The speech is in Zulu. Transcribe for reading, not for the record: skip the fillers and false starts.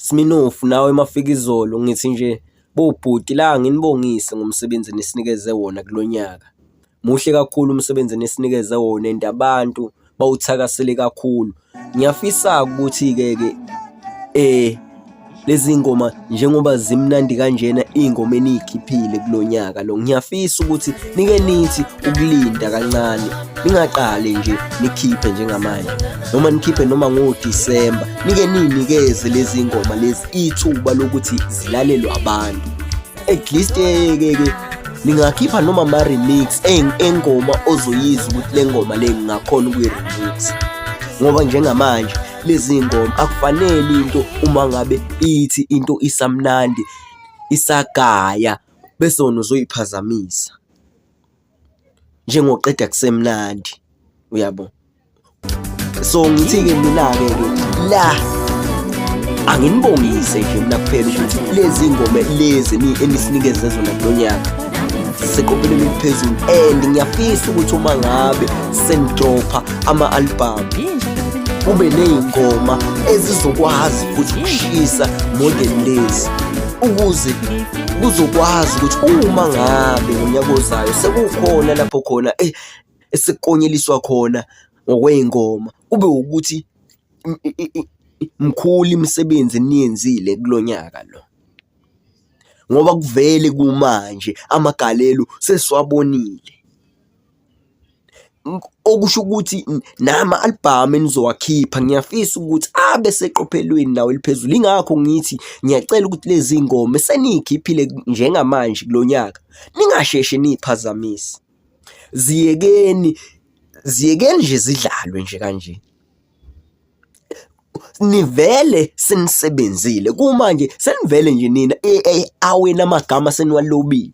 Sminoff nawe Mafikizolo ngithi nje bobhuti la nginibongise ngomsebenzi nesinikeze wona kulonyaka. Muhle kakhulu umsebenzi nesinikeze wona and abantu bawuthakasele kakhulu. Ngiyafisa ukuthi ke lezi ngoma njengoba zimnandi kanjena ingoma eniyikhiphile kulonyaka lo, ngiyafisa ukuthi nike nithi ukulinda kancane, ningaqale nje nikhiphe njengamanje noma nikhiphe noma ngoDisemba, nike ninikeze lezi ngoma lezi ithuba lokuthi zilalelwe abantu. At least ke ningakhipha noma ama remix engoma ozoyizwa ukuthi le ngoma le ngingakhona ukuyi-remix, ngoba njengamanje lezi ngoma akufanele into uma ngabe ithi into isamnandi isagaya bese wona uzoyiphazamisa njengoqeda kusemnandi, uyabo. So ngithi ke mina ke la anginibongise nje mina kuphela ukuthi lezi ngoma lezi enisinikeze zona kulonyaka seqophelweni eliphezulu, and ngiyafisa ukuthi uma ngabe sendropha ama-album kube ney'ngoma ezizokwazi futhi ukushisa modern lezi, ukuze kuzokwazi ukuthi uma ngabe ngonyaka ozayo sekukhona lapho khona esekonyeliswa khona ngokwey'ngoma, kube ukuthi mkhulu imisebenzi niyenzile kulonyaka lo, ngoba kuvele kumanje amagalelo sesiwabonile. Okusho ukuthi nama-album enizowakhipha ngiyafisa ukuthi abe seqophelweni nawo eliphezulu. Ingakho ngithi ngiyacela ukuthi lezi ngoma seniyikhiphile njengamanje kulonyaka ningasheshe niyiphazamise, ziyekeni nje zidlalwe nje kanje. Nivele senisebenzile kumanje, senivele nje nina awena amagama seniwalobile.